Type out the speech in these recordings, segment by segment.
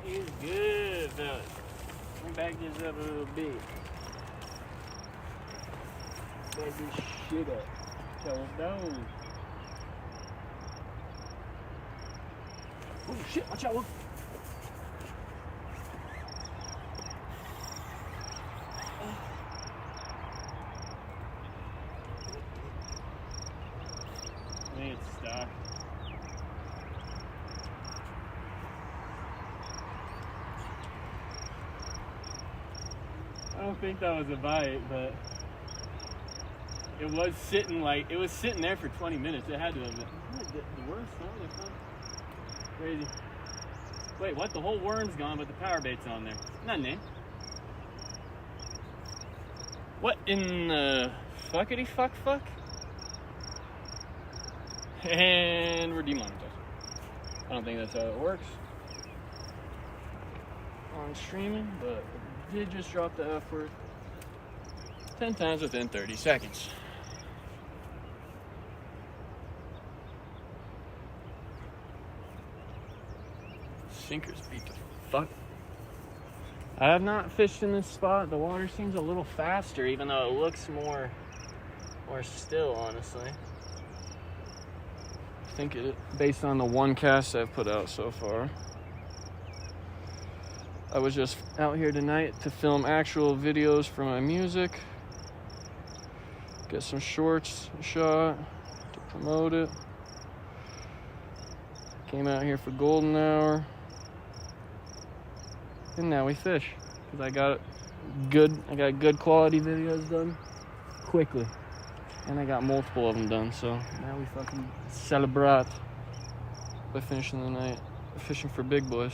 is good, fellas. Let me back this up a little bit. Back this shit up. So down. Oh shit, watch out, look. I think it's stuck. I don't think that was a bite, but it was sitting there for 20 minutes. It had to have been. The worst one. Crazy. Wait, what? The whole worm's gone, but the power bait's on there. Nothing. What in the fuckity fuck? And we're demonetized. I don't think that's how it works on streaming, but I did just drop the F word 10 times within 30 seconds. Sinkers beat the fuck. I have not fished in this spot. The water seems a little faster, even though it looks more still, honestly. I think it, based on the one cast I've put out so far. I was just out here tonight to film actual videos for my music. Get some shorts shot to promote it. Came out here for golden hour. And now we fish. Because I got good quality videos done quickly. And I got multiple of them done, so now we fucking celebrate by finishing the night fishing for big boys.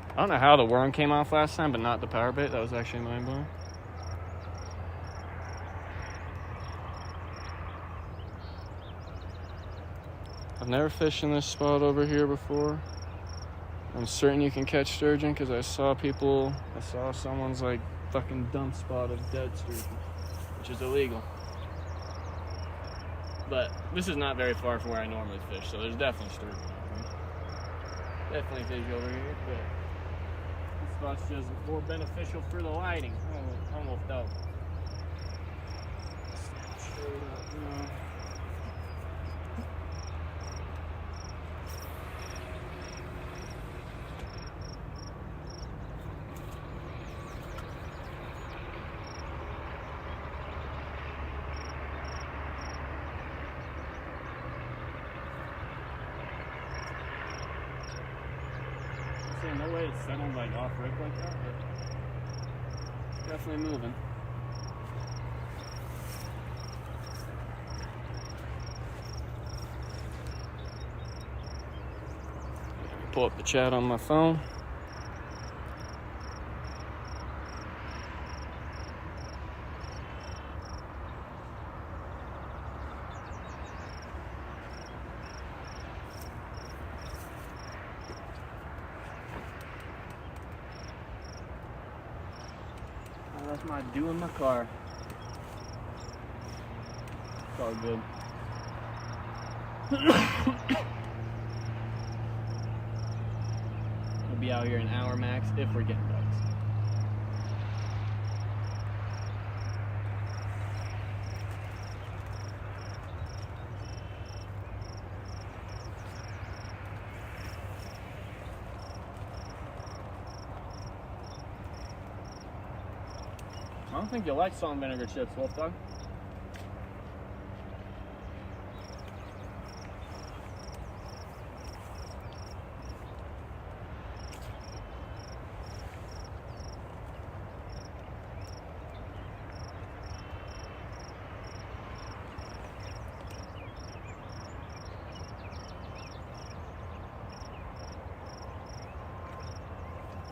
I don't know how the worm came off last time, but not the power bait. That was actually mind-blowing. I've never fished in this spot over here before. I'm certain you can catch sturgeon because I saw someone's like fucking dump spot of dead sturgeon, which is illegal. But this is not very far from where I normally fish, so there's definitely sturgeon over here. Definitely fish over here, but this spot's just more beneficial for the lighting. Almost out. Straight up, you know. No way it's settled like off rip like that, but it's definitely moving. Pull up the chat on my phone. That's my dew in my car. It's all good. We'll be out here an hour max if we're getting bugs. I don't think you like salt and vinegar chips, Wolf Dog.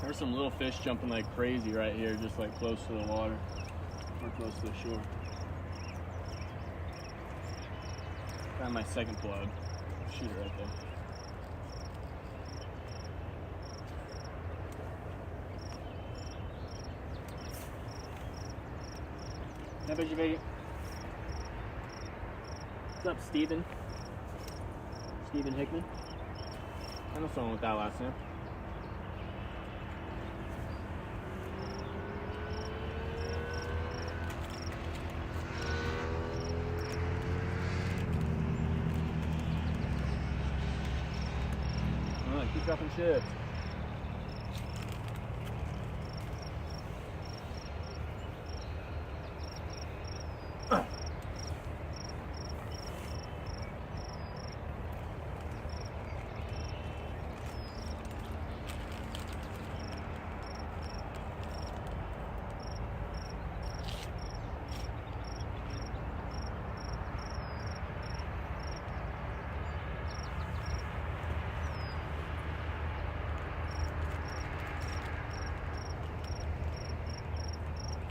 There's some little fish jumping like crazy right here, just like close to the water. Or close to the shore. Got my second plug. Shoot it right there. I bet you make it. What's up, Steven? Steven Hickman? I know someone with that last name. Alright, keep dropping chips.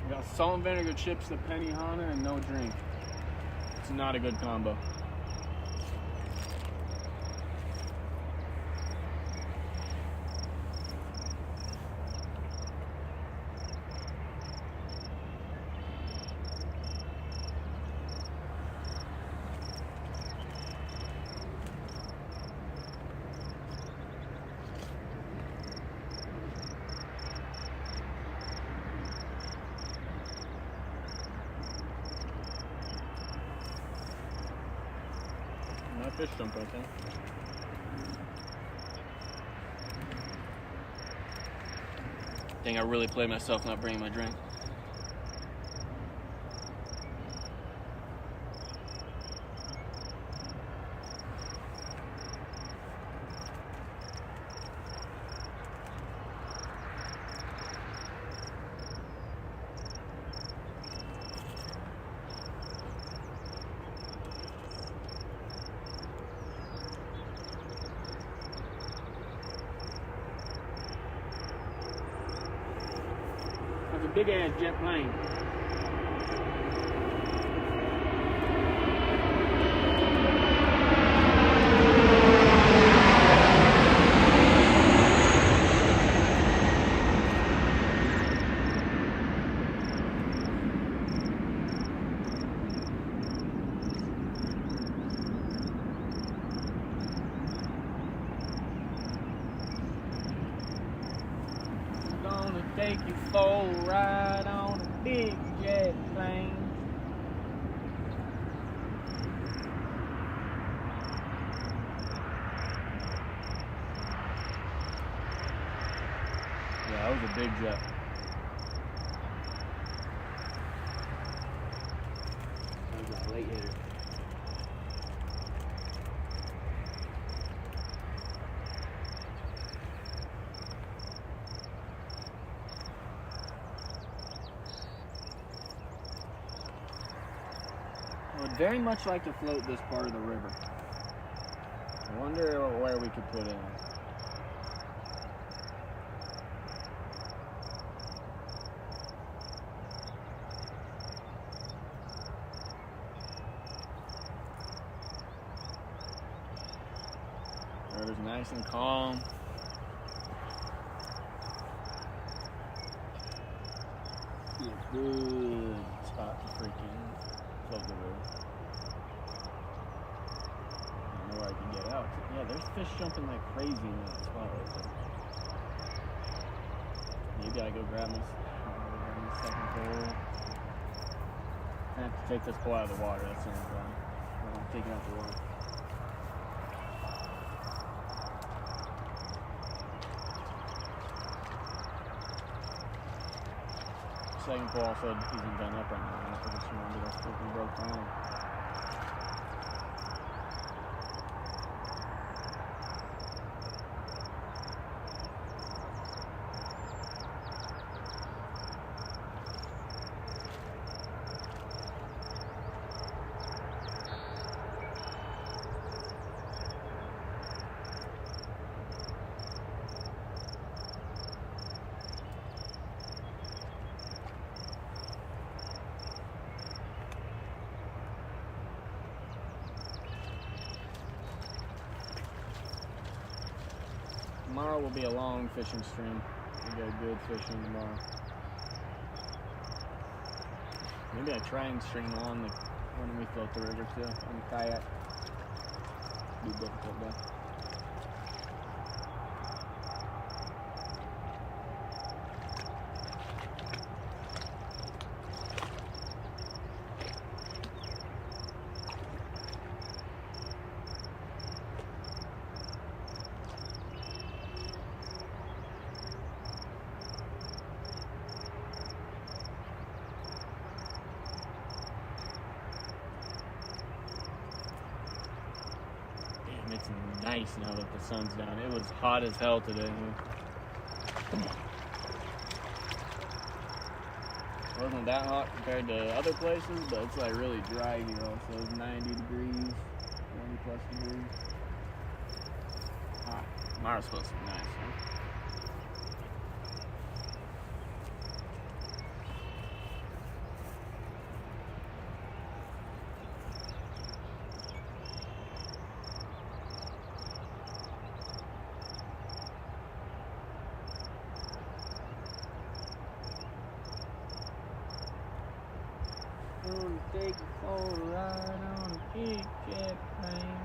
We got salt and vinegar chips, the Benihana, and no drink. It's not a good combo. That fish jump right there. Dang, I really played myself not bringing my drink. That's a big ass jet plane. Take you for a ride on a big jet plane. Yeah, that was a big jet. That was a late hitter. I would very much like to float this part of the river. I wonder where we could put in. The river's nice and calm. Be a good spot to freaking float the river. I don't know where I can get out. Yeah, there's fish jumping like crazy in that spot right there. Maybe I go grab my second pole. I have to take this pole out of the water. That's the only problem. I'm taking out the water. Second pole also isn't done up right now. I just remember that's what we broke down. Tomorrow will be a long fishing stream. We got good fishing tomorrow. Maybe I try and string along when we float the river too on the kayak. Be difficult though. It's nice now that the sun's down. It was hot as hell today. It wasn't that hot compared to other places, but it's like really dry here also. It's 90 degrees, 90 plus degrees. Hot. Tomorrow's supposed to be nice, huh? Gonna take you for a ride on a big jet plane.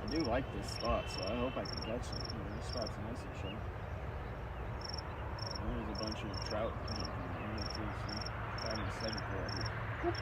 I do like this spot, so I hope I can catch something. This spot's nice and show. There's a bunch of trout coming from there too, so I'm having a second for it. Good.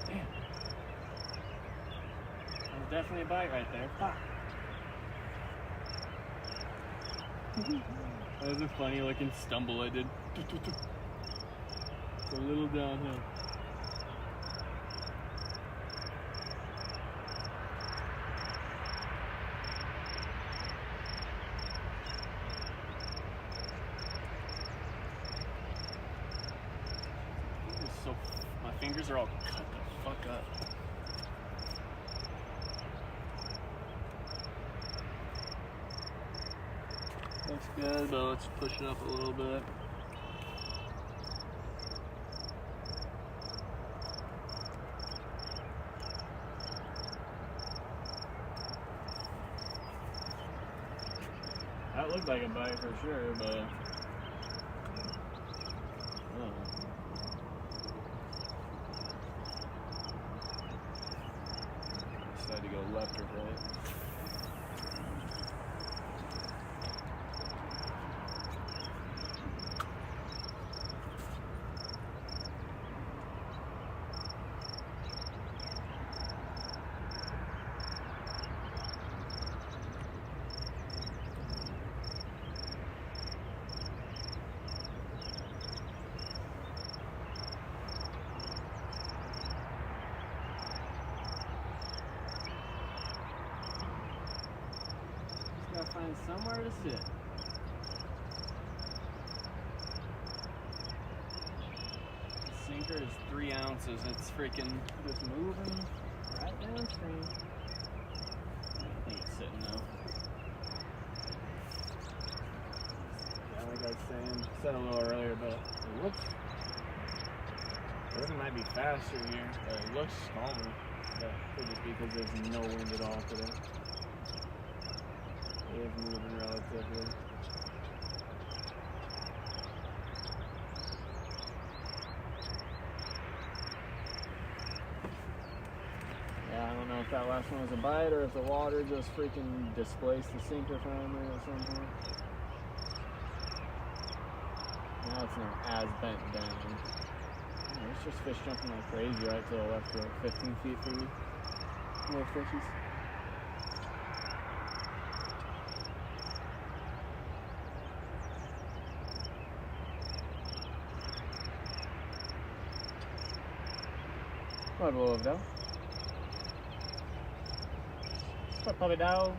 Damn. That was definitely a bite right there. Fuck. That was a funny looking stumble I did. It's a little downhill. My fingers are all cut the fuck up. Looks good, but let's push it up a little bit. That looked like a bite for sure, but I don't know. Decided to go left or right. Gotta find somewhere to sit. The sinker is 3 ounces. It's freaking just moving right downstream. I think it's know. Yeah, like I was saying, said a little earlier, but it looks. It might be faster here, but it looks calmer. But could just be because there's no wind at all today. It is moving relatively. Yeah, I don't know if that last one was a bite or if the water just freaking displaced the sinker finally at some point. Now it's not as bent down. It's just fish jumping like crazy right to the left, like 15 feet from me. More fishies. What below of dough? What puppy dough?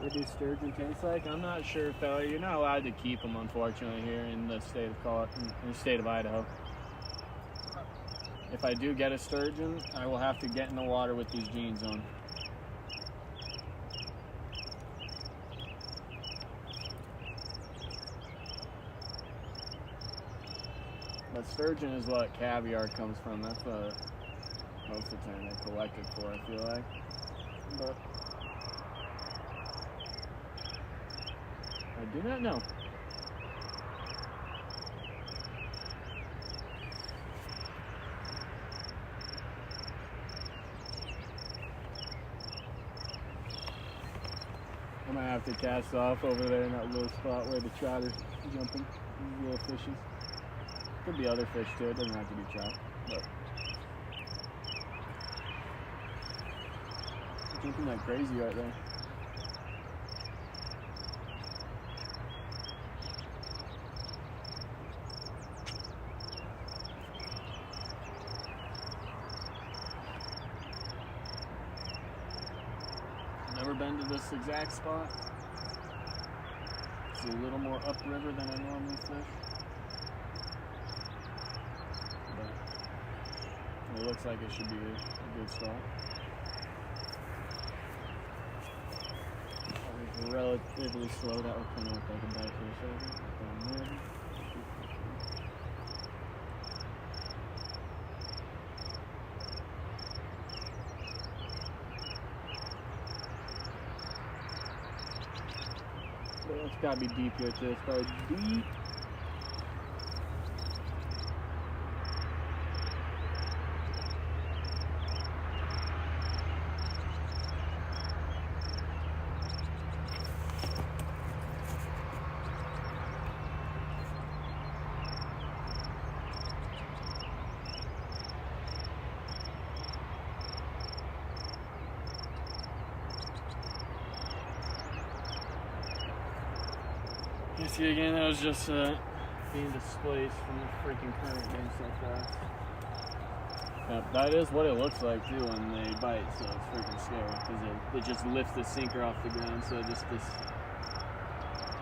What do sturgeon taste like? I'm not sure, fella. You're not allowed to keep them, unfortunately, here in the state of Idaho. If I do get a sturgeon, I will have to get in the water with these jeans on. But sturgeon is what caviar comes from. That's what most of the time they're collected for, I feel like. But I do not know. I might have to cast off over there in that little spot where the trout are jumping. These little fishes. Could be other fish too, it doesn't have to be trout. But they're jumping like crazy right there. Never been to this exact spot. It's a little more upriver than I normally fish. But it looks like it should be a good spot. It's relatively slow. That would kind of look like a bite fish. It's gotta be deep here too. It's probably deep. You see again, that was just being displaced from the freaking current getting so fast. Yeah, that is what it looks like too when they bite, so it's freaking scary because it just lifts the sinker off the ground. So just this,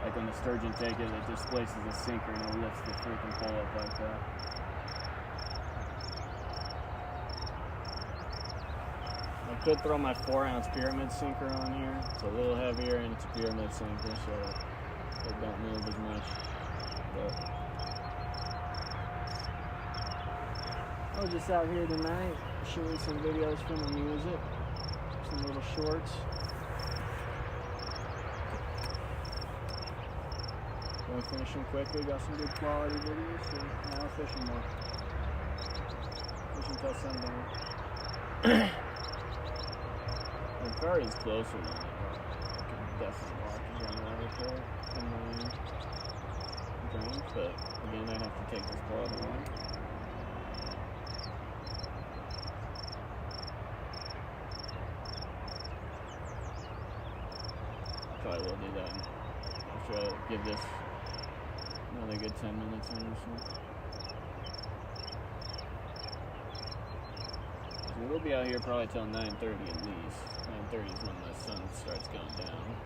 like when the sturgeon take it, it displaces the sinker and it lifts the freaking pole up like that. I could throw my 4-ounce pyramid sinker on here. It's a little heavier and it's a pyramid sinker, so it don't move as much. But I was just out here tonight shooting some videos for my music, some little shorts. Gonna finish them quickly, got some good quality videos, so now I'm fishing more. Fishing till sundown. The car is closer than I can definitely walk around the water for it. range, but again, I'd have to take this quality line. Probably will do that after I give this another good 10 minutes on this one. So we'll be out here probably till 9:30 at least. 9:30 is when the sun starts going down.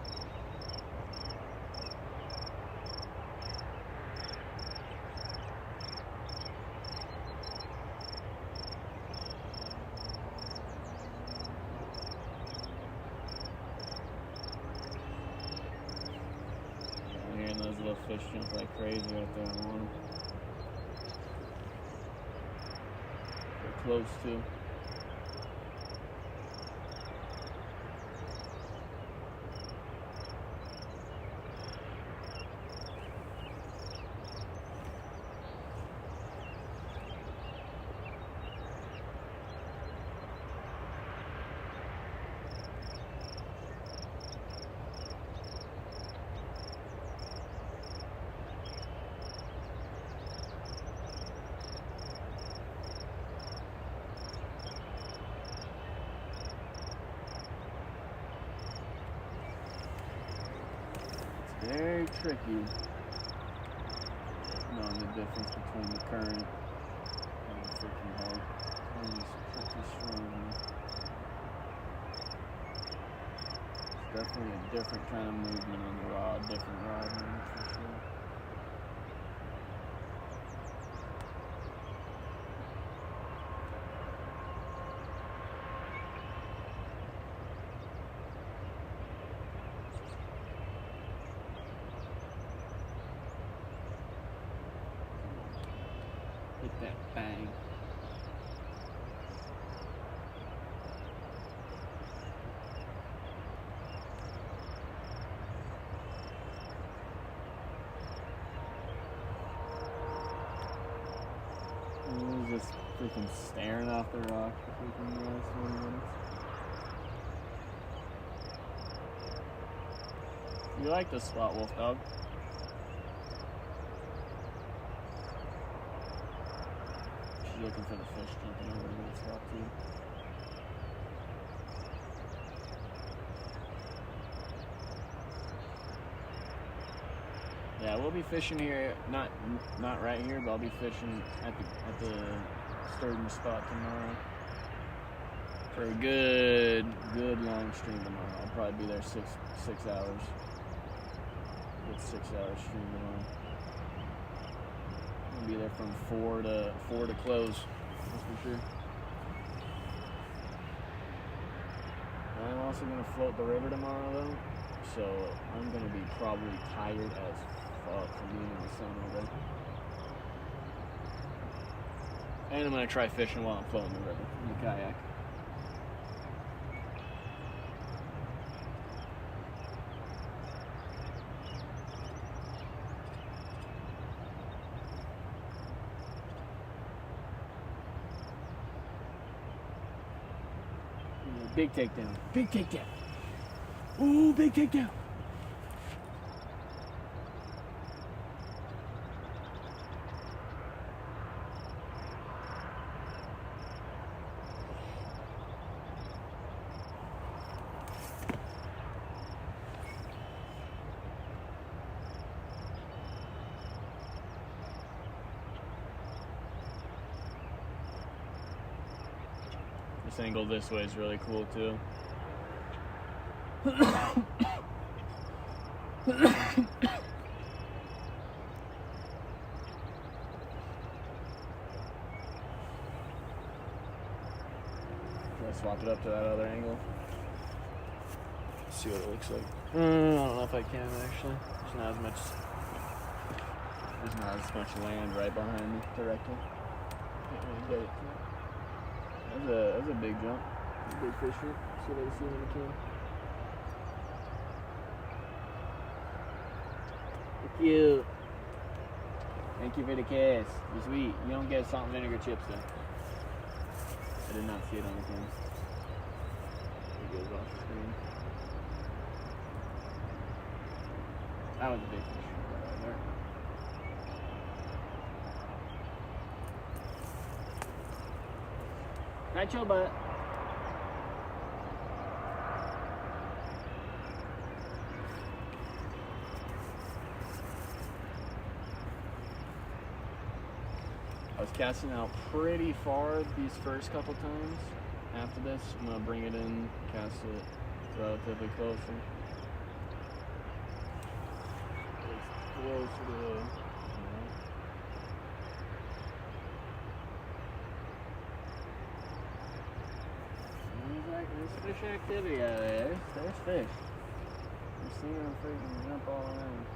Those little fish jump like crazy right there on them. They're close too. Very tricky knowing the difference between the current and the freaking hole. It's pretty strong. It's definitely a different kind of movement on the rod, different rod movement for sure. Hit that bang. He's just freaking staring off the rock for freaking the last 20 minutes. You like the spot wolf, dog? She's looking for the fish jumping over to the spot too. Yeah, we'll be fishing here, not right here, but I'll be fishing at the Sturgeon spot tomorrow for a good long stream tomorrow. I'll probably be there 6 hours. Good 6 hour stream tomorrow. I'll be there from 4 to close, that's for sure. I'm also gonna float the river tomorrow though, so I'm gonna be probably tired as fuck from being in the sun all day. And I'm gonna try fishing while I'm floating the river in the kayak. Big takedown. Big takedown. Ooh, big takedown. This angle this way is really cool too. Should I swap it up to that other angle? See what it looks like. I don't know if I can actually. There's not as much land right behind me directly. Can't really get it. That's a big jump. Big fish here. See what I see when I can. Thank you. Thank you for the cast. You're sweet. You don't get salt and vinegar chips though. I did not see it on the camera. It goes off the screen. That was a big fish right there. Right your butt. I was casting out pretty far these first couple times. After this, I'm gonna bring it in, cast it relatively closer. It's close to the. There's fish activity out there. There's fish. I'm seeing them freaking jump all around.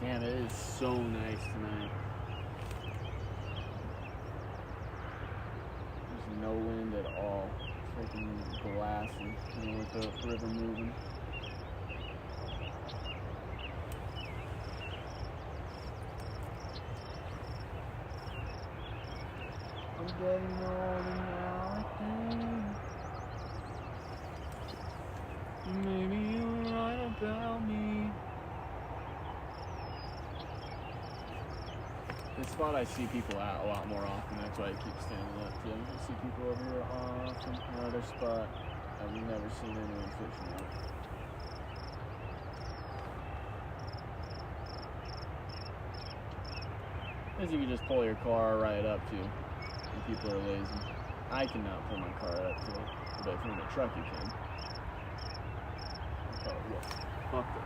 Damn, it is so nice tonight. There's no wind at all. Freaking glassy, you know, with the river moving. I'm getting older now, I think. Maybe you're right about me. This spot I see people at a lot more often, that's why I keep standing up too. I see people over here often. Another spot I've never seen anyone fishing at. Because you can just pull your car right up to, and people are lazy. I cannot pull my car up to it, but from the truck you can. Oh, yeah. Fuck it.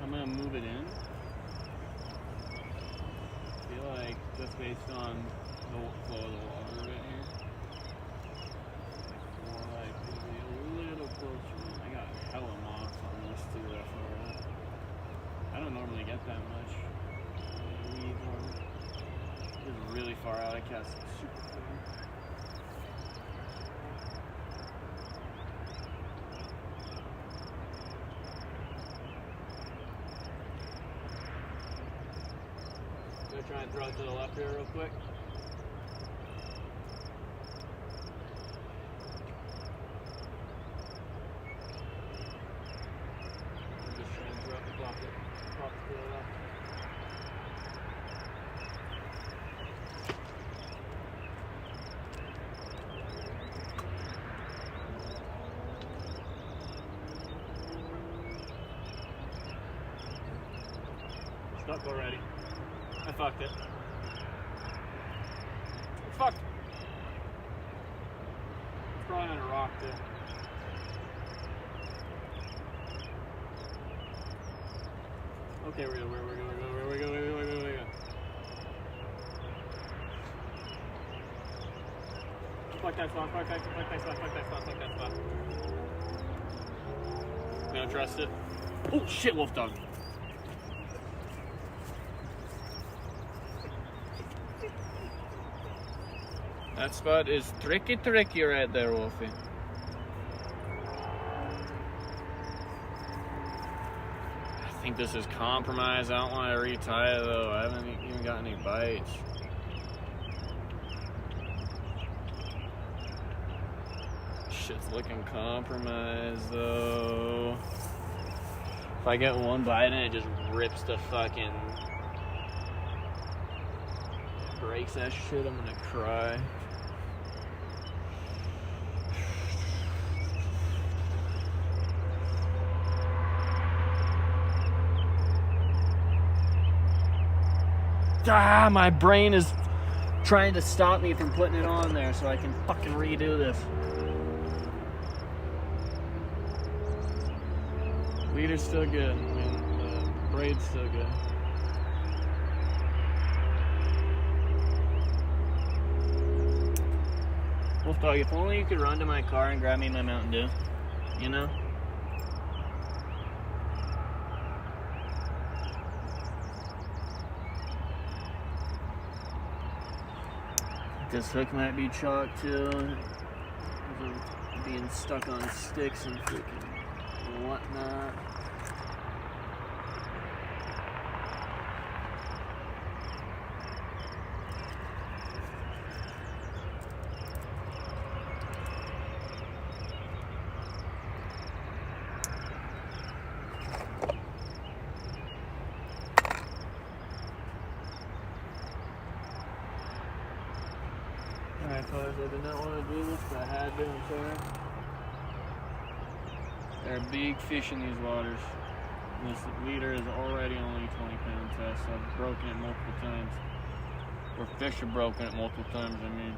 I'm gonna move it in. I feel like just based on the flow of the water right here, more like maybe a little closer. I got hella moss on this too. That far out. I don't normally get that much weeds on it. It's really far out. I cast super clear. Try and throw it to the left here real quick. Just try and throw it, drop it to the left. Stuck already. I fucked it. It's fucked. It's probably on a rock too. Okay, where we go. Fuck that spot. You don't trust it? Oh shit, wolf dog. That spot is tricky right there, Wolfie. I think this is compromised. I don't want to retie it though. I haven't even got any bites. shit's looking compromised though. If I get one bite and it just rips the fucking, breaks that shit, I'm gonna cry. Ah, my brain is trying to stop me from putting it on there so I can fucking redo this. Leader's still good. I mean, the braid's still good. Wolf Dog, if only you could run to my car and grab me my Mountain Dew, you know? This hook might be chalked too. Being stuck on sticks and freaking whatnot. Alright fellas, I did not want to do this, but I had to, I'm sorry. There are big fish in these waters. This leader is already only 20 pound test, so I've broken it multiple times. Or fish have broken it multiple times, I mean.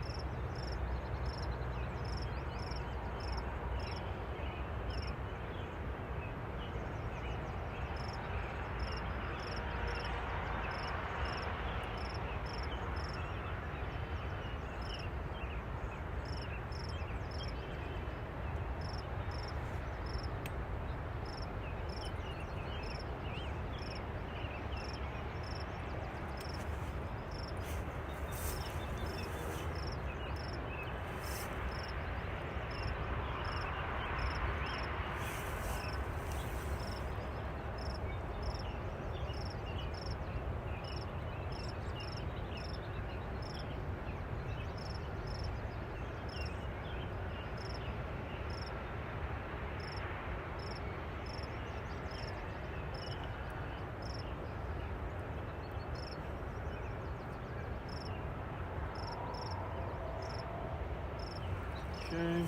Okay.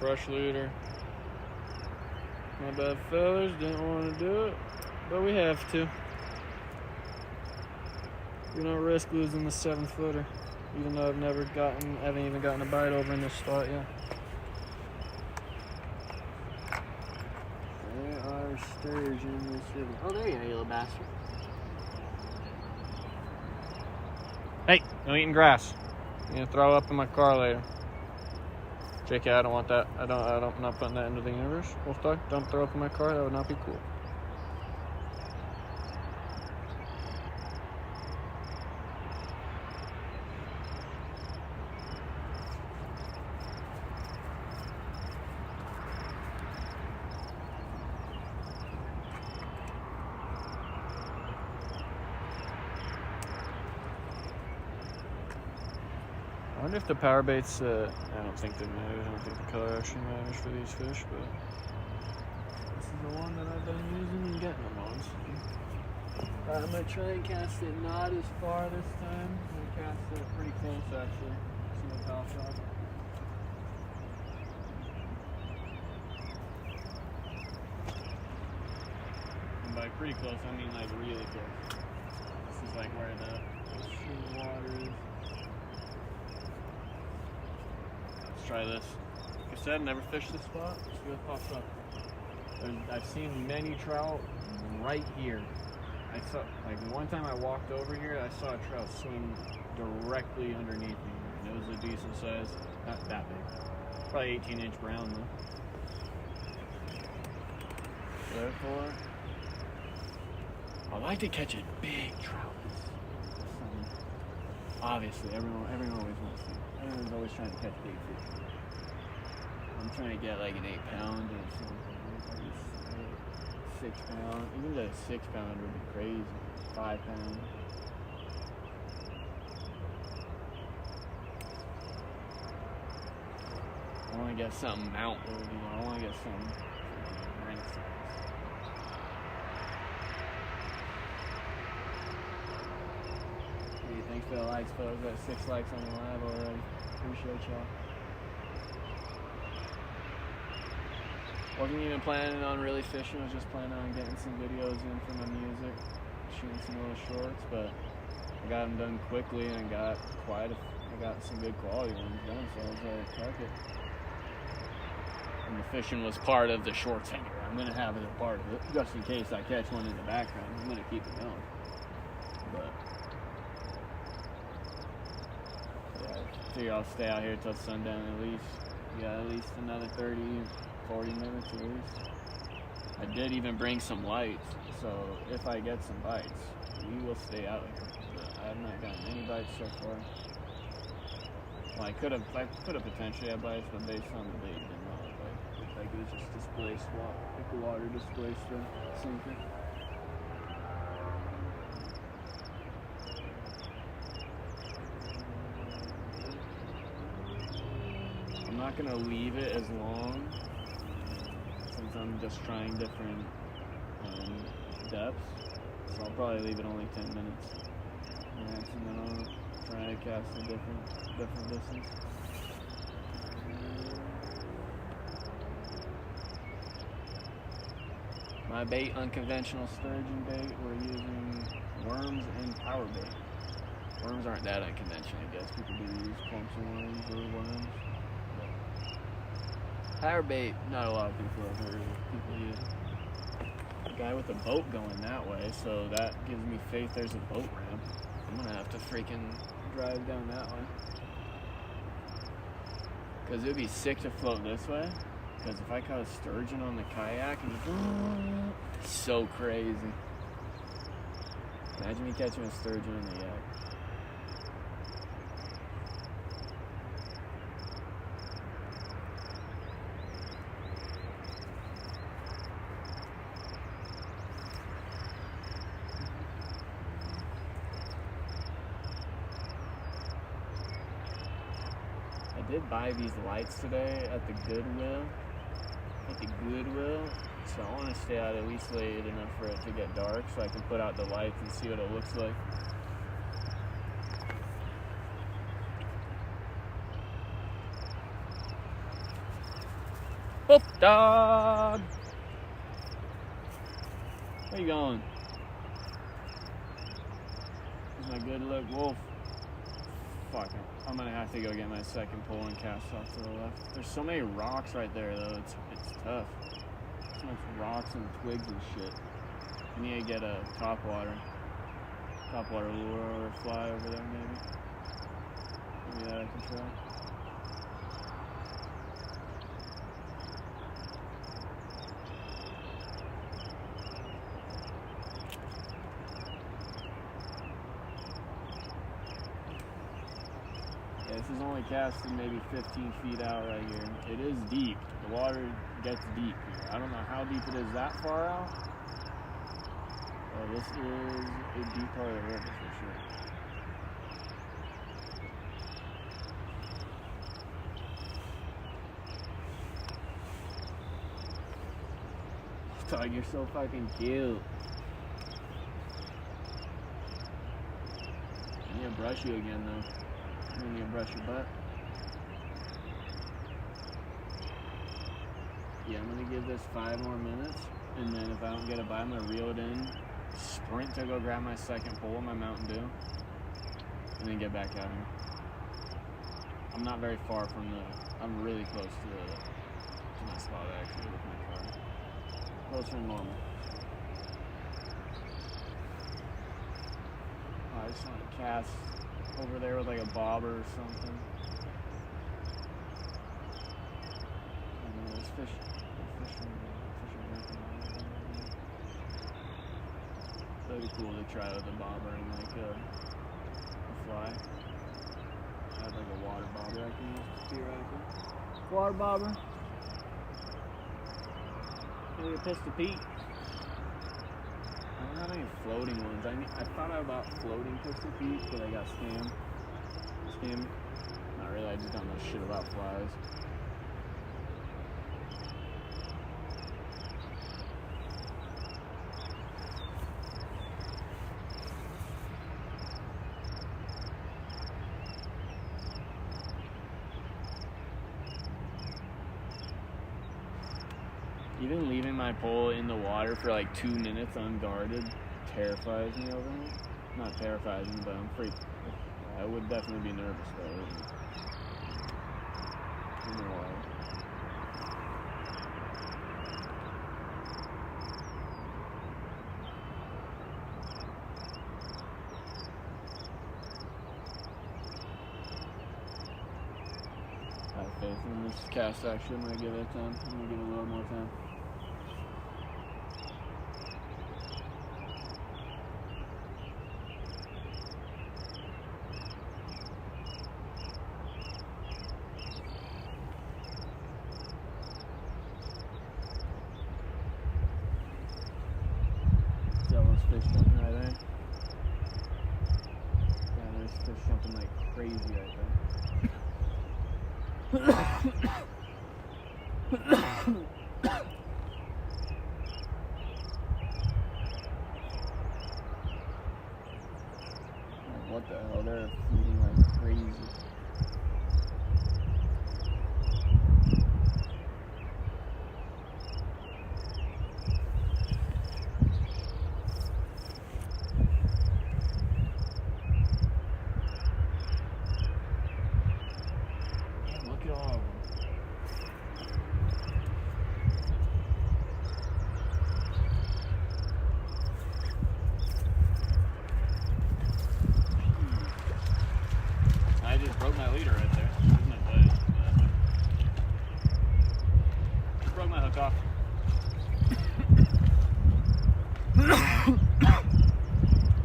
Brush leader. My bad fellas, didn't want to do it, but we have to. We don't risk losing the 7-footer, even though haven't even gotten a bite over in this spot yet. There are sturgeon in this river. Oh, there you are, you little bastard. Hey, no eating grass. You're gonna throw up in my car later. JK, I don't want that. I'm not putting that into the universe. Wolf Dog, don't throw up in my car. That would not be cool. I wonder if the power baits, I don't think they matter. I don't think the color actually matters for these fish, but this is the one that I've been using and getting them on. Alright, I'm going to try and cast it not as far this time. I'm going to cast it pretty close actually. See what pops off. And by pretty close, I mean like really close. This is like where the water is. Try this. Like I said, never fished this spot. Let's see what pops up. I've seen many trout right here. I saw, like one time I walked over here, I saw a trout swim directly underneath me. And it was a decent size, not that big. Probably 18-inch brown though. Therefore, I like to catch a big trout. Obviously, everyone always wants to. Everyone's always trying to catch big fish. I'm trying to get like an 8-pound or something. 6 pound. Even the 6 pound would be crazy. 5 pound. to get something Mount Wood, you know. I want to get something Renaissance. Hey, thanks for the likes, folks. Got 6 likes on the live already. Appreciate y'all. Wasn't even planning on really fishing. I was just planning on getting some videos in for my music, shooting some little shorts, but I got them done quickly and got some good quality ones done, so I was like, fuck it. And the fishing was part of the shorts anyway. I'm going to have it a part of it, just in case I catch one in the background. I'm going to keep it going. But yeah, I figure I'll stay out here till sundown at least. Yeah, at least another 30, 40 minutes at least. I did even bring some lights, so if I get some bites, we will stay out here. But I have not gotten any bites so far. Well, I could have potentially had bites, but based on the bait, it did not look like it was just displaced water. Like the water displaced the sinker. I'm not gonna leave it as long since I'm just trying different depths. So I'll probably leave it only 10 minutes. Max, and then I'll try to cast a different distance. My bait, unconventional sturgeon bait, we're using worms and power bait. Worms aren't that unconventional, I guess. People do use clumps of worms or worms. Power bait, not a lot of people have heard of. People use a guy with a boat going that way, so that gives me faith there's a boat ramp. I'm gonna have to freaking drive down that way. Because it would be sick to float this way. Because if I caught a sturgeon on the kayak and just so crazy. Imagine me catching a sturgeon on the yak. I did buy these lights today at the Goodwill. So I want to stay out at least late enough for it to get dark so I can put out the lights and see what it looks like. Wolf dog! Where you going? Here's my good look wolf. Fuck it. I'm gonna have to go get my second pole and cast off to the left. There's so many rocks right there though, it's tough. So much rocks and twigs and shit. I need to get a topwater lure or fly over there maybe. Maybe that I can try. This is only casted maybe 15 feet out right here. It is deep. The water gets deep here. I don't know how deep it is that far out. But this is a deep part of the river for sure. Dog, you're so fucking cute. I need to brush you again though. You need to brush your butt. Yeah, I'm gonna give this 5 more minutes, and then if I don't get a bite, I'm gonna reel it in, sprint to go grab my second pole, my Mountain Dew, and then get back out here. I'm not very far from I'm really close to my spot actually with my car. Closer than normal. I just want to cast over there with like a bobber or something. I don't know, there's fish that'd be cool to try with a bobber and like a fly. I have like a water bobber I can use theoretically. Water bobber. Maybe a Pistol Pete. I don't have any floating ones. I thought about floating Pistol Petes, but I got scammed. Not really, I just don't know shit about flies. Even leaving my pole in the water for like 2 minutes unguarded terrifies me over here. Not terrifies me, but I'm freaked. I would definitely be nervous though. In the water. I have faith in this cast action. I'm gonna give it time. I'm gonna give it a little more time. Fish jumping right there. Yeah, there's fish jumping like crazy right there. What the hell? They're feeding like crazy. I just broke my leader right there. There's no way. Just broke my hook off.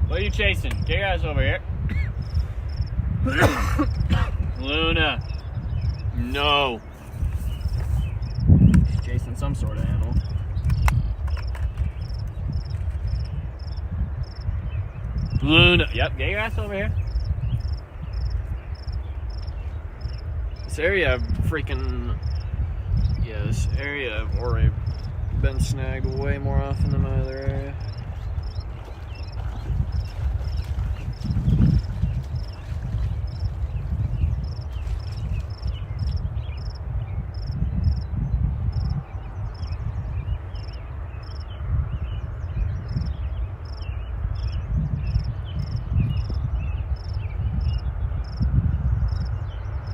What are you chasing? Get your ass over here. Luna. No. She's chasing some sort of animal. Luna. Yep, get your ass over here. This area freaking... Yeah, this area I've already been snagged way more often than my other area.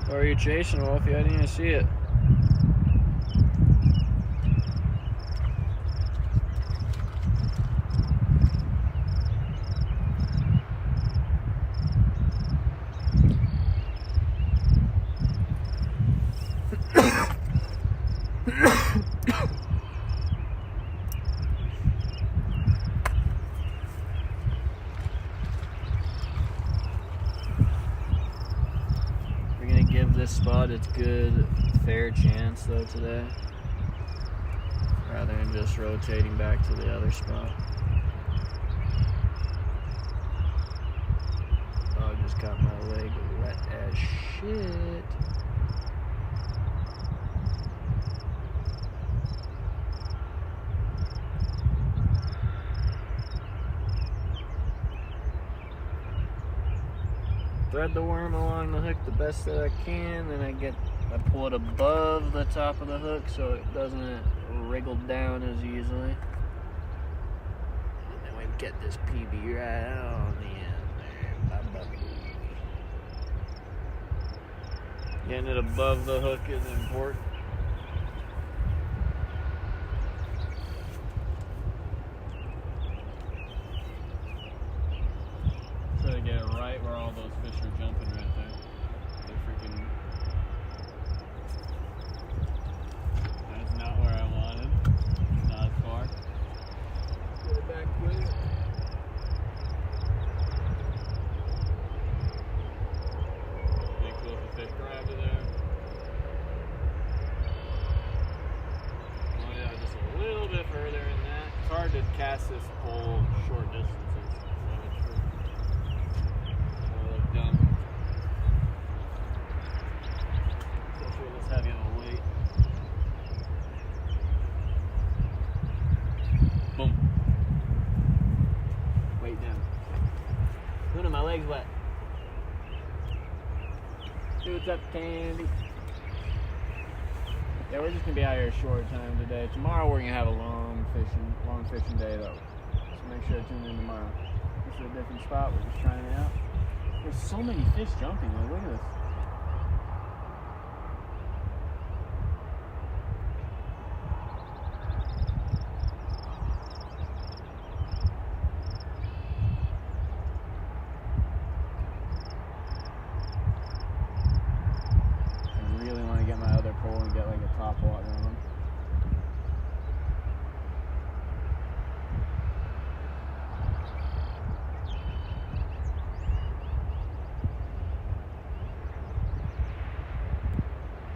Or are you chasing, Wolfie? I didn't even see it. Give this spot its good fair chance though today, rather than just rotating back to the other spot. Oh, I just got my leg wet as shit. Thread the worm along the hook the best that I can, then I pull it above the top of the hook so it doesn't wriggle down as easily. And then we get this PB right on the end there. Getting it above the hook is important. Try to get it right where all those fish are jumping right there. They're freaking... That's not where I wanted. Not as far. Get it back quick. Big cool if a fish grabbed it there. Oh yeah, just a little bit further in that. It's hard to cast this pole short distances. Boom. Weight down. Luna, my leg's wet. See what's up, Candy. Yeah, we're just gonna be out here a short time today. Tomorrow we're gonna have a long fishing day though. So make sure to tune in tomorrow. This is a different spot. We're just trying it out. There's so many fish jumping. Like, look at this. I really want to get my other pole and get like a topwater on.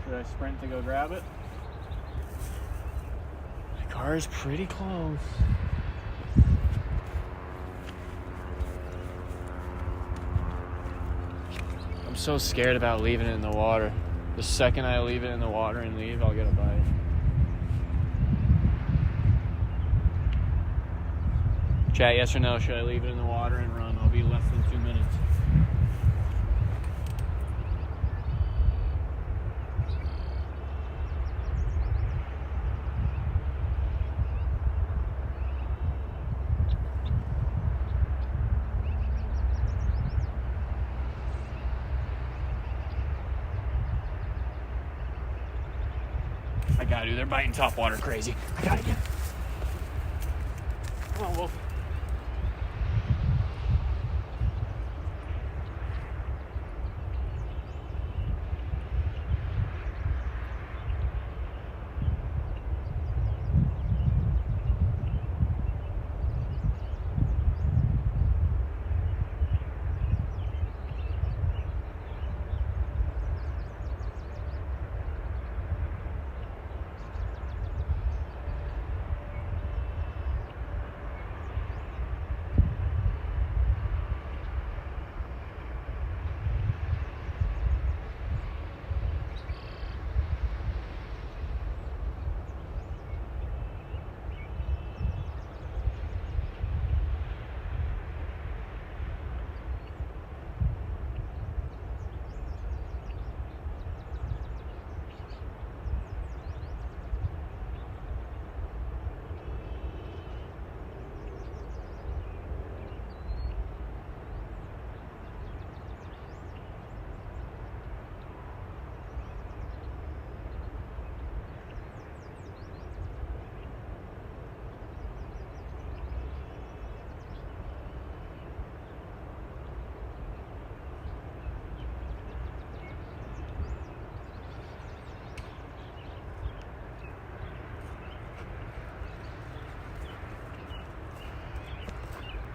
Should I sprint to go grab it? My car is pretty close. I'm so scared about leaving it in the water. The second I leave it in the water and leave, I'll get a bite. Chat, yes or no? Should I leave it in the water and run? I'll be less than 2 minutes. I gotta do. They're biting topwater crazy. I gotta get. Come on, Wolf.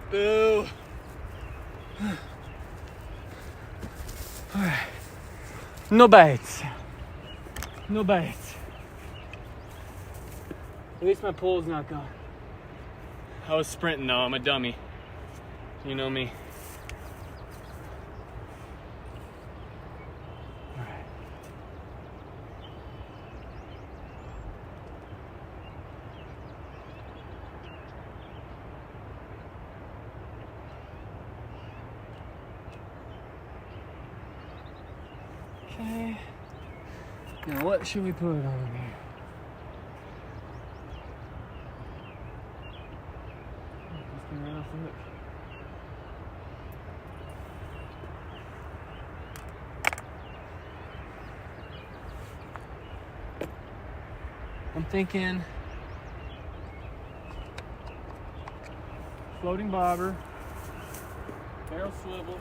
Boo. Alright. No bites. No bites. At least my pole's not gone. I was sprinting though, I'm a dummy. You know me. Alright. Okay. Now what should we put on here? Just gonna run off the hook. I'm thinking floating bobber, barrel swivel.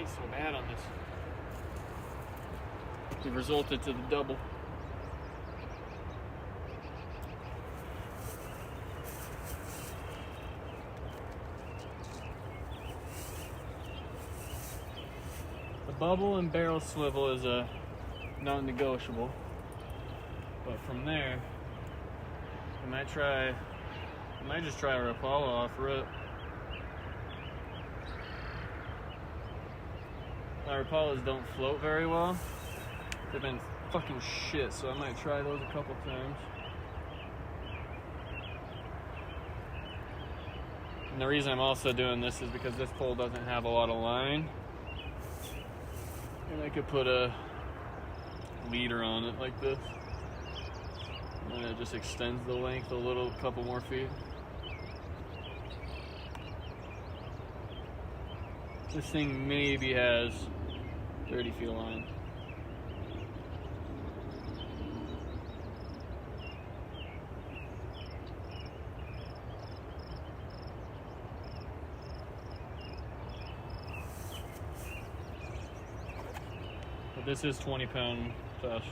So bad on this. It resulted to the double. The bubble and barrel swivel is a non-negotiable. But from there, I might just try a Rapala off rip. my Rapalas don't float very well. They've been fucking shit, so I might try those a couple times. And the reason I'm also doing this is because this pole doesn't have a lot of line. And I could put a leader on it like this. And it just extends the length a couple more feet. This thing maybe has 30 feet of line. But this is 20-pound test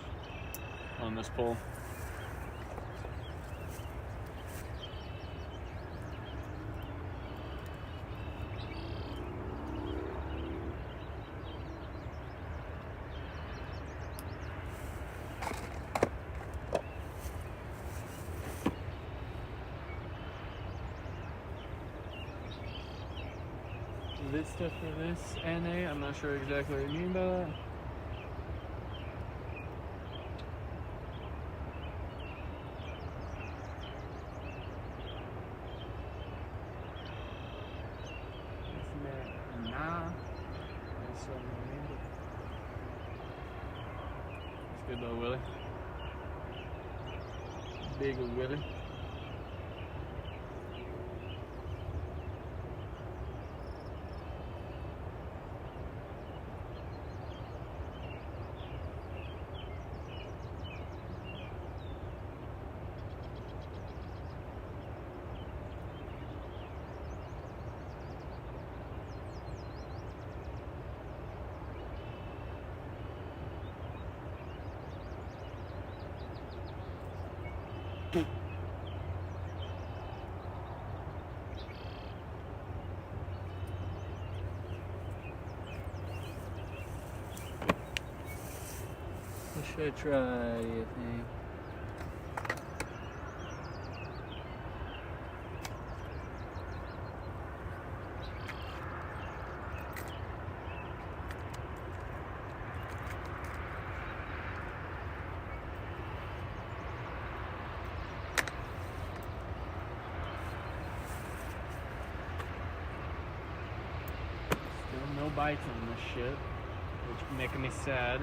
on this pole. This stuff for this NA, I'm not sure exactly what you mean by that. It's good though, Willie. Big Willie. What should I try, you think? Still no bites on this shit, which is making me sad.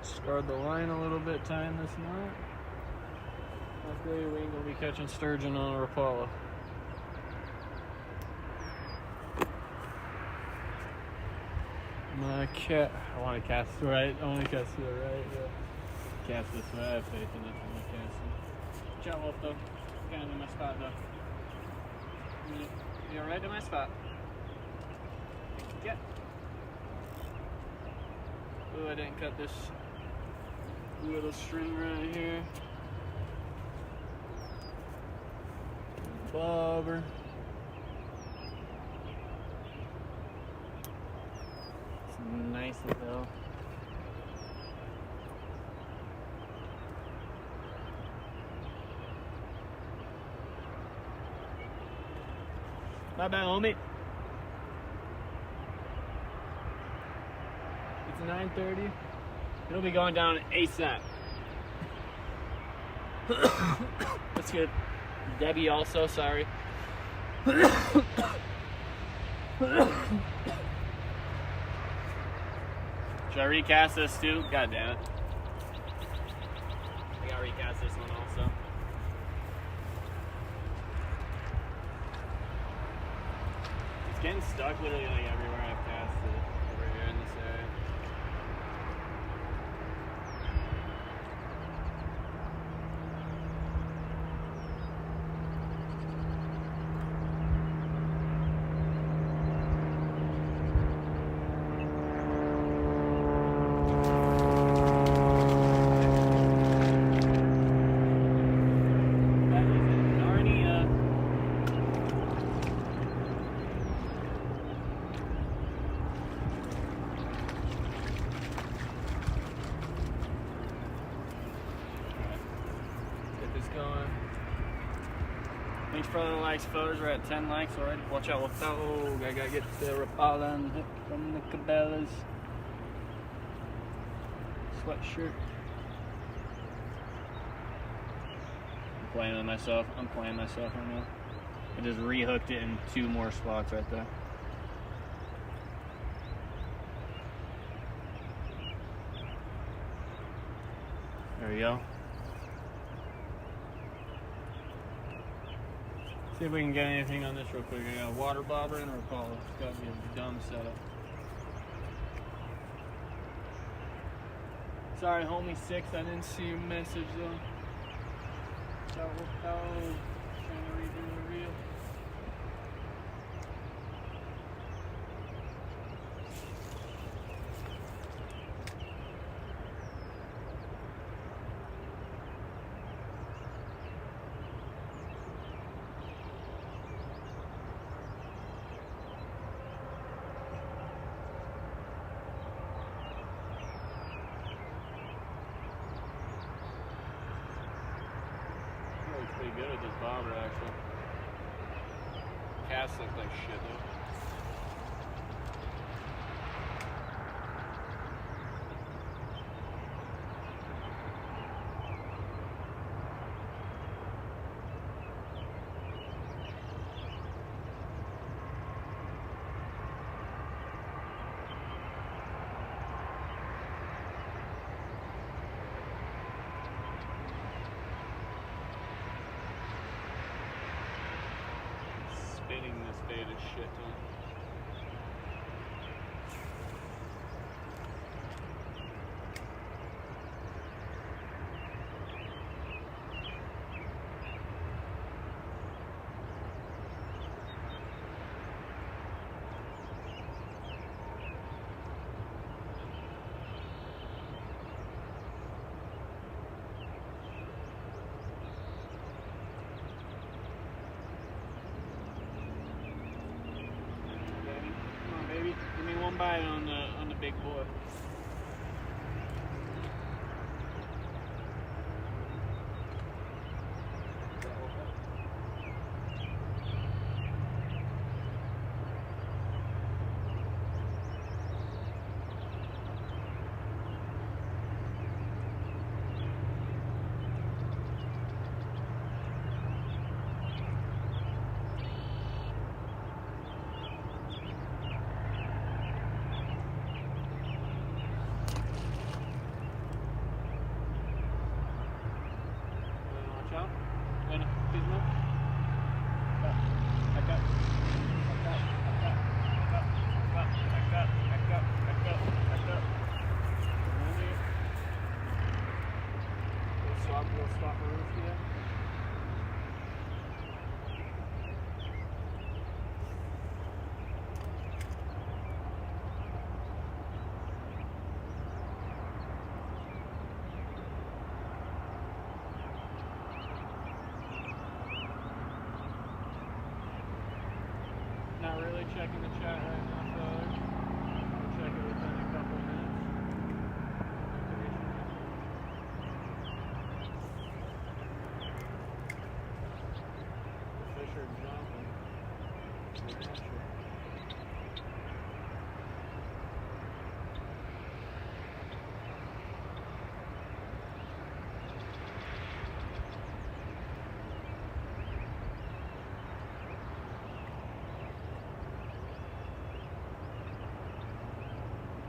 Scarred the line a little bit tying this knot. Luckily we ain't gonna be catching sturgeon on a Rapala. I want to cast right. I want to cast to the right. Yeah. Cast this way. I have faith in it. I'm gonna cast it. Chat wolf though. Kind of in my spot though. You're right in my spot. Yeah. Ooh, I didn't cut this little string right here. Bobber. It's nice as hell. Not bad, homie. It's 9:30. It'll be going down ASAP. That's good. Debbie also, sorry. Should I recast this too? God damn it. I gotta recast this one also. It's getting stuck literally like everywhere I've cast it. Over here in this area. this going. Thanks for all the likes, fellas. We're at 10 likes already. Watch out with dog. I gotta get the Rapala on the hip from the Cabela's sweatshirt. I'm playing with myself. I'm playing myself right now. I just rehooked it in 2 more spots right there. There we go. See if we can get anything on this real quick. I got a water bobber and a Rapala. It's got to be a dumb setup. Sorry, homie 6. I didn't see your message though. Trying to redo the reel. Pretty good with this bobber actually. Casts look like shit though. Spinning this bait is shit ton. Give me one bite on the big boy. Not really checking the chat right now, fellas. I'll check it within a couple minutes. The fish are jumping.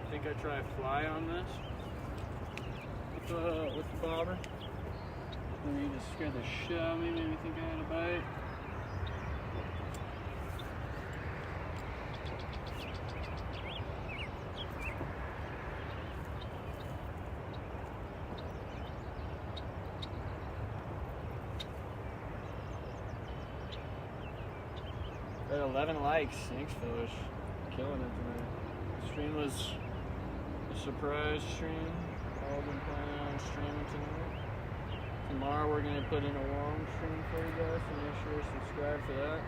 I think I try a fly on this with the bobber. And he just scared the shit out of me, made me think I had a bite. Got 11 likes. Thanks, fellas. Killing it tonight. Stream was a surprise stream. All been planning on streaming tonight. Tomorrow we're gonna put in a long stream for you guys, so make sure to subscribe for that.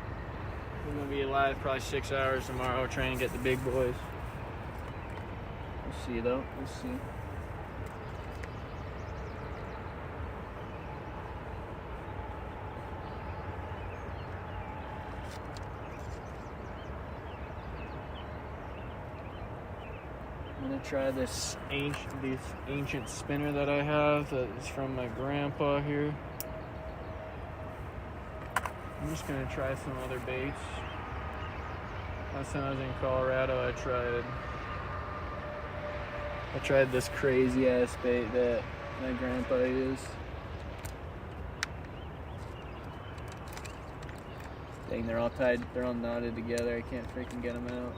We're gonna be live probably 6 hours tomorrow, trying to get the big boys. We'll see though. We'll see. gonna try this ancient spinner that I have that is from my grandpa here. I'm just gonna try some other baits. Last time I was in Colorado, I tried this crazy ass bait that my grandpa used. Dang, they're all tied, they're all knotted together. I can't freaking get them out.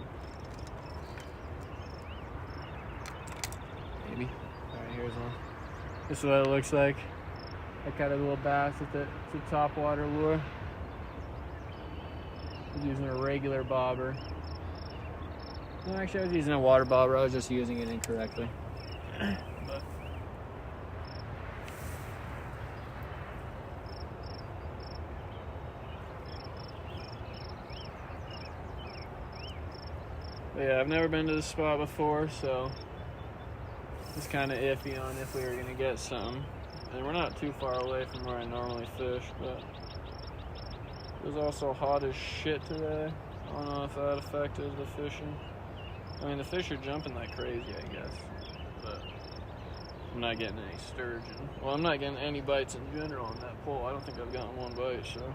Maybe. Alright, here's one. This is what it looks like. I caught a little bass with it. It's a topwater lure. I was using a regular bobber. No, actually I was using a water bobber. I was just using it incorrectly. But yeah, I've never been to this spot before, so it's kind of iffy on if we were gonna get something. And we're not too far away from where I normally fish, but it was also hot as shit today. I don't know if that affected the fishing. I mean, the fish are jumping like crazy, I guess, but I'm not getting any sturgeon. Well, I'm not getting any bites in general on that pole. I don't think I've gotten one bite, so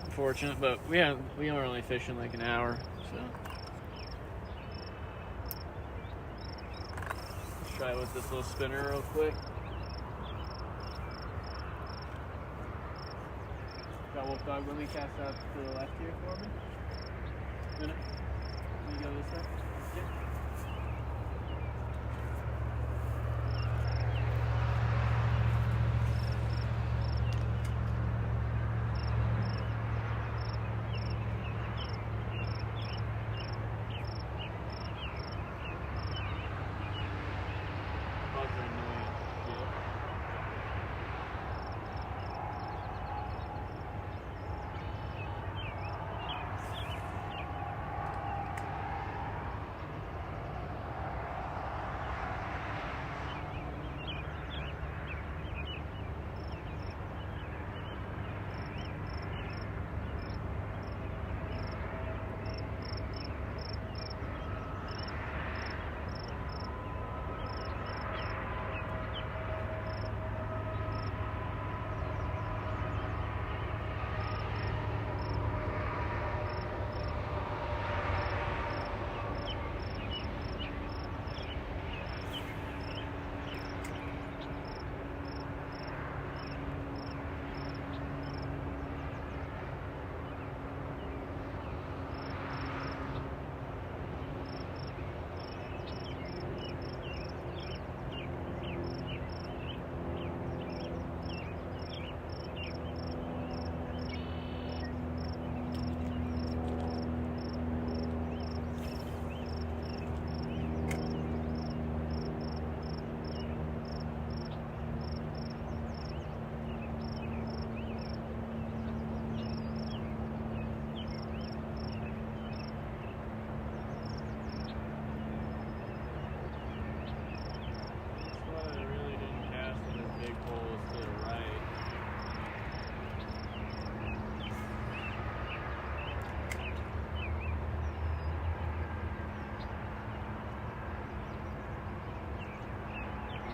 unfortunate. But we were only fishing like an hour, so let's try it with this little spinner real quick. Got wolf dog. Let me cast out to the left here for me. Minute. Let me go this way. Yeah. Bugs are annoying. Yeah.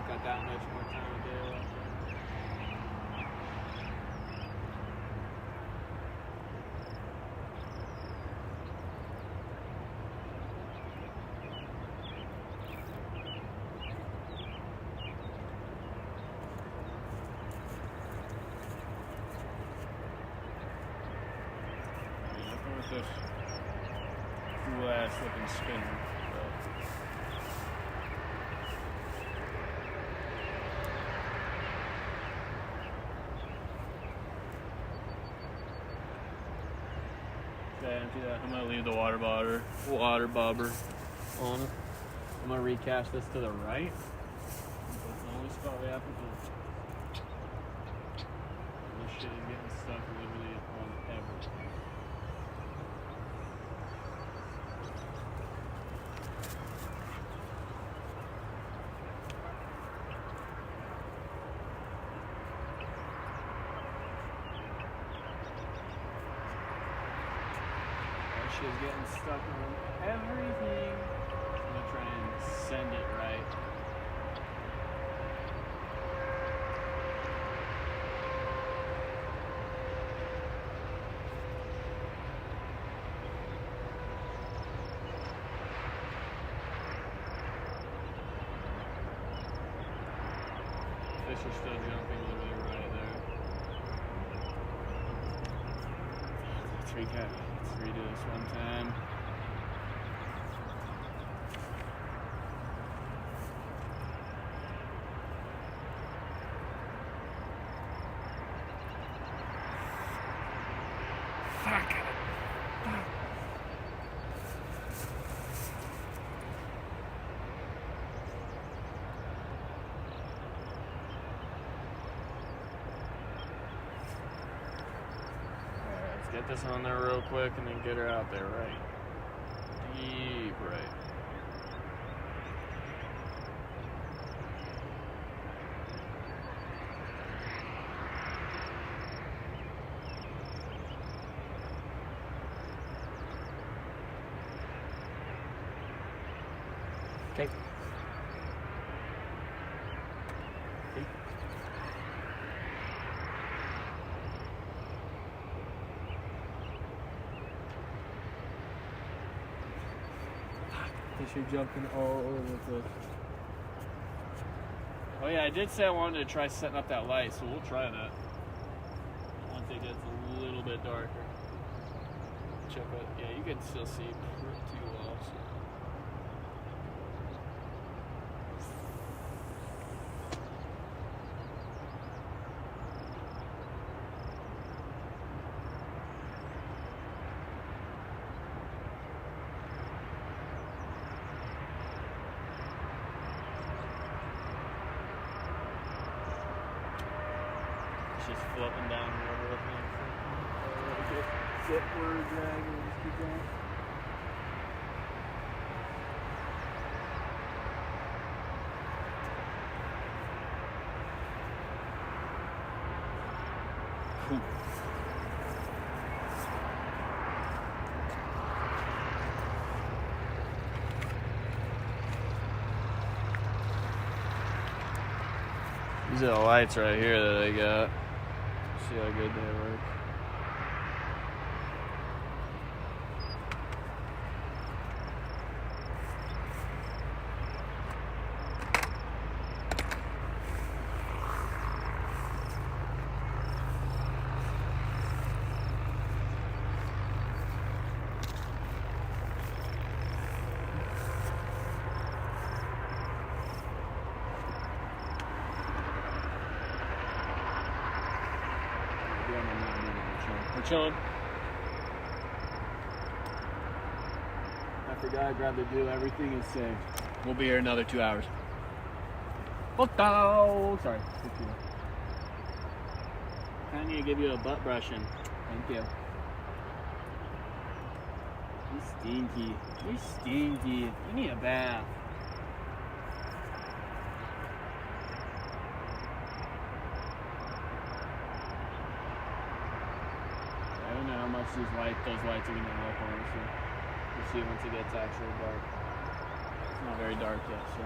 Got that much more time to do. Look at this cool ass looking spinner. Empty that. I'm gonna leave the water bobber on it. I'm gonna recast this to the right. That's the only spot we have to do. This shit is getting stuck literally on everything. She's getting stuck on everything. I'm gonna try and send it right. Fish are still jumping literally right there. Let's redo this one time. Fuck. Get this on there real quick and then get her out there right. Deep right. Okay. Fish are jumping all over the place. Oh yeah, I did say I wanted to try setting up that light, so we'll try that once it gets a little bit darker. Check out, yeah, you can still see pretty well. So. Just floating down the river with me. Get word drag and just keep going. Cool. These are the lights right here that I got. See how good they work. We're chilling. I forgot I grabbed the deal. Everything is saved. We'll be here another 2 hours. Oh, sorry. I need to give you a butt brushing. Thank you. You stinky. You stinky. You need a bath. I don't know how much those lights are going to help, honestly. We'll see once it gets actually dark. It's not very dark yet, so.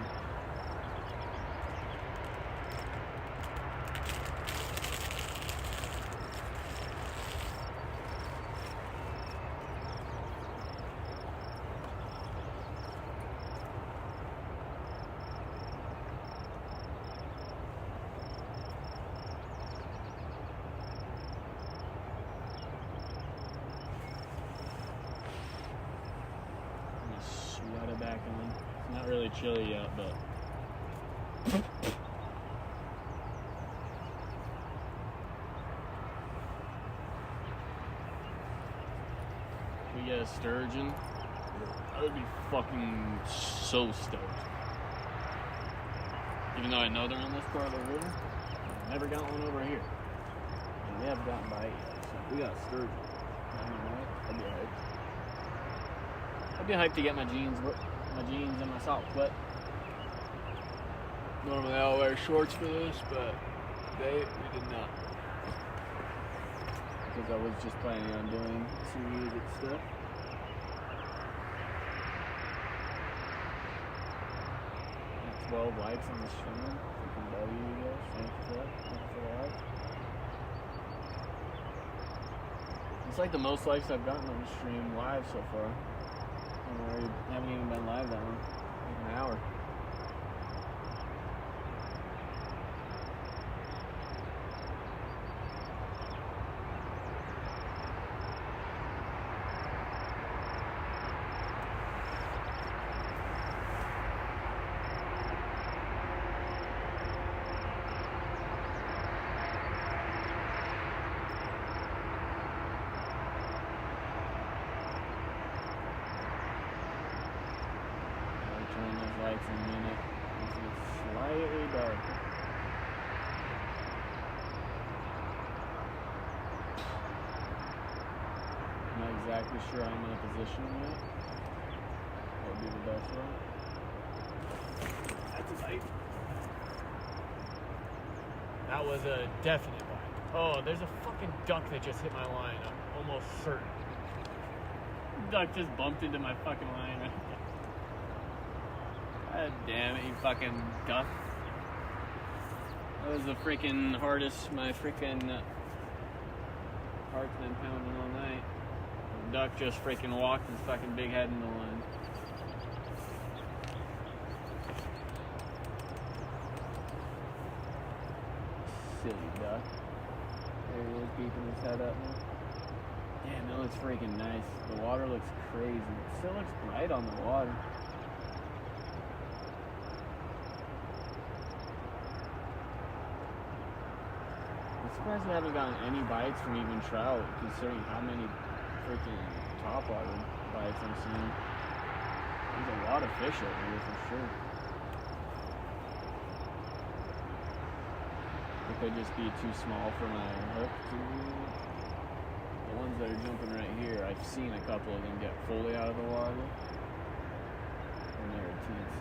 Back on. It's not really chilly yet, but we get a sturgeon. I would be fucking so stoked. Even though I know they're in this part of the river, I've never got one over here. And we haven't gotten by yet, so we got a sturgeon. I'd be hyped. I'd be hyped to get my jeans and my socks wet. Normally I'll wear shorts for this, but today we did not. Because I was just planning on doing some music stuff. 12 likes on the stream. Freaking W, you guys. Thank you for that. Thank you for the like. It's like the most likes I've gotten on the stream live so far. And we haven't even been live that long. Like an hour. Lights in a minute. It's slightly darker. I'm not exactly sure how I'm going to position them yet. That would be the best way. That's a bite. That was a definite bite. Oh, there's a fucking duck that just hit my line. I'm almost certain. Duck just bumped into my fucking line right there. God damn it, you fucking duck. That was the freaking hardest my freaking heart's been pounding all night. The duck just freaking walked his fucking big head in the line. Silly duck. There he is, peeping his head up now. Damn, it looks freaking nice. The water looks crazy. It still looks bright on the water. I'm surprised we haven't gotten any bites from even trout, considering how many freaking topwater bites I'm seeing. There's a lot of fish over here for sure. It could just be too small for my hook too. The ones that are jumping right here, I've seen a couple of them get fully out of the water. And they're TNC.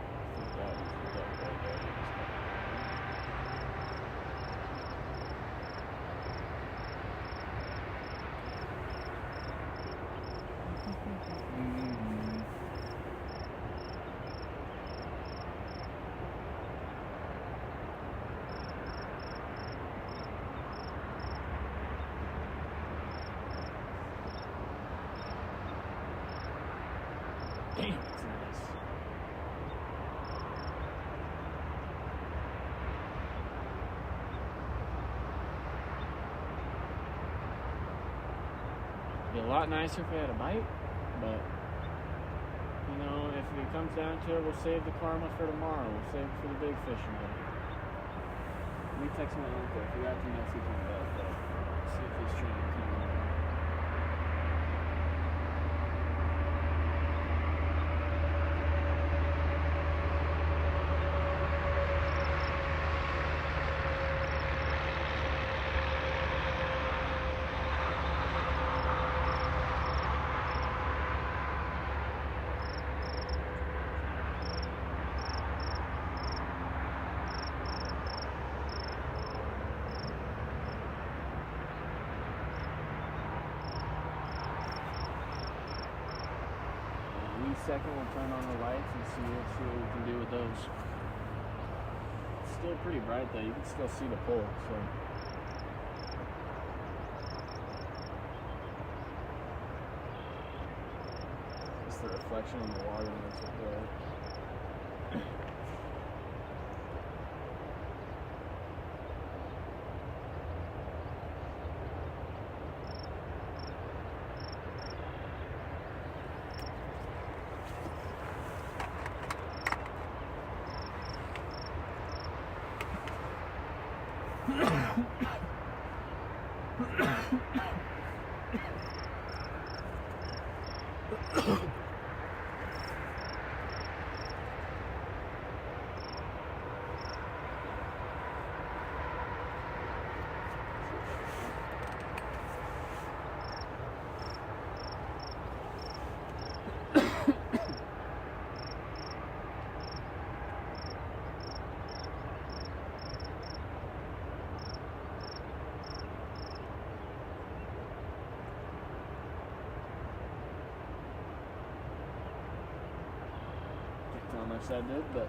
I think that was the duck right there. Damn, it's nice. It'd be a lot nicer if we had a bite, but you know, if it comes down to it, we'll save the karma for tomorrow. We'll save it for the big fishing day. Let me text my uncle. I forgot to message him about that. See if he's trying to come on. Second, we'll turn on the lights and see what we can do with those. It's still pretty bright though, you can still see the pole, so. Just the reflection on the water makes it bright. much that did, but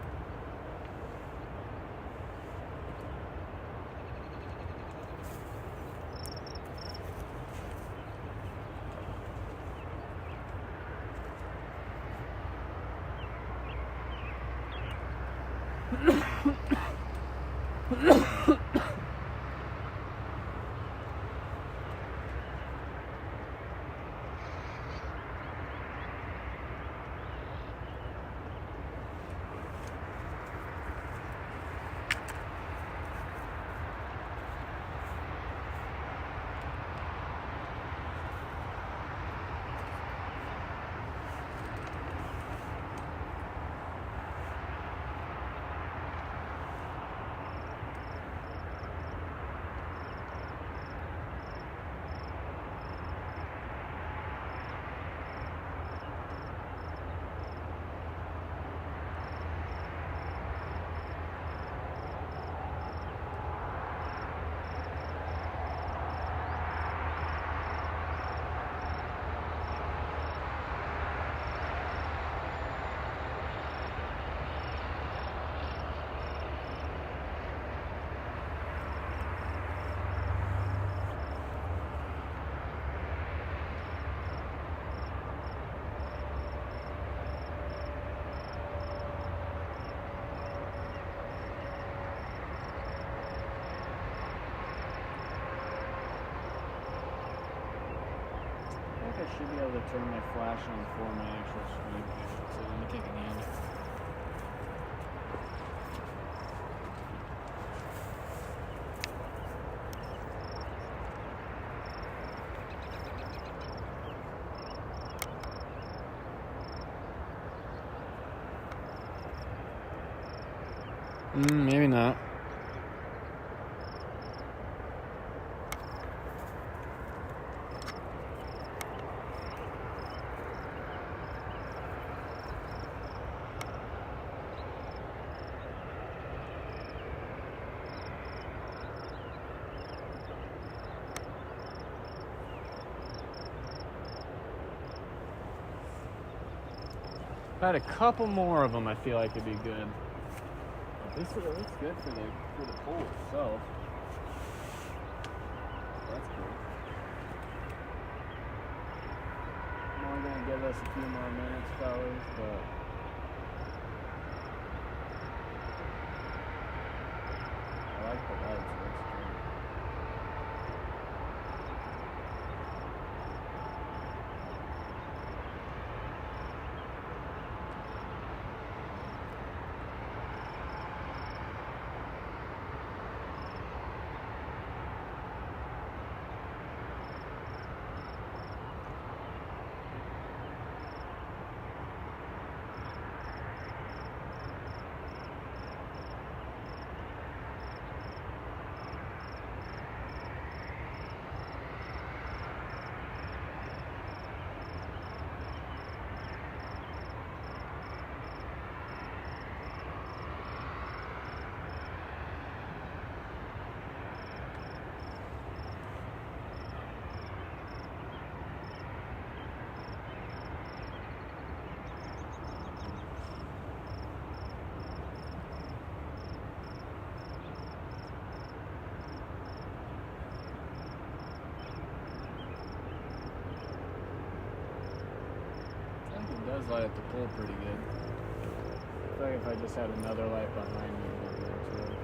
I should be able to turn my flash on for my actual stream. So let me take a gander. Maybe not. If I had a couple more of them, I feel like it'd be good. But this looks good for the pole itself. That's cool. I'm only gonna give us a few more minutes, fellas, but I like the lights. It looks great. Does light up the pool pretty good. I feel like if I just had another light behind me, it would be good too.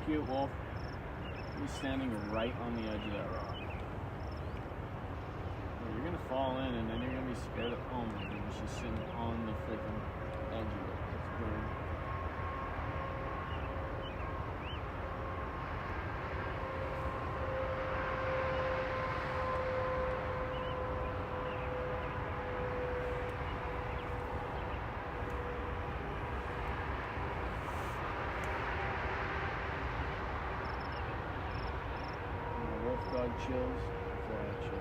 Cute wolf. He's standing right on the edge of that rock. Well, you're gonna fall in and then you're gonna be scared of. Oh my goodness, she's sitting on the freaking edge of it. That's weird. dog chills. Fly chill.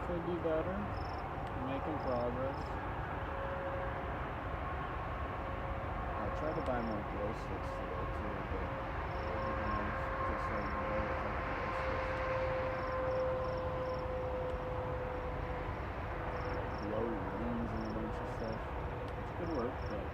Could be better. Making progress. I tried to buy more glow sticks today too, but everyone's just like glow rings and a bunch of stuff. It's good work, but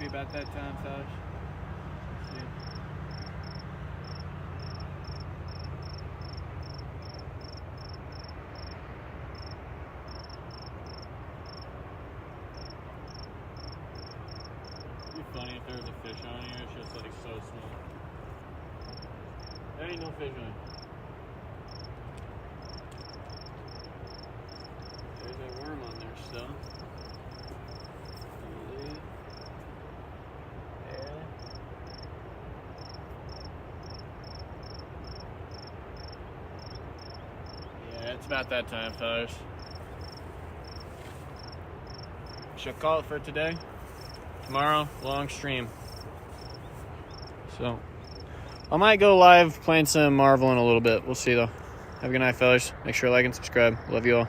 be about that time, fellas. See. It'd be funny if there was a fish on here. It's just like so small. There ain't no fish on it. There's a worm on there still. It's about that time, fellas. Shall call it for today. Tomorrow, long stream. So, I might go live playing some Marvel in a little bit. We'll see, though. Have a good night, fellas. Make sure to like and subscribe. Love you all.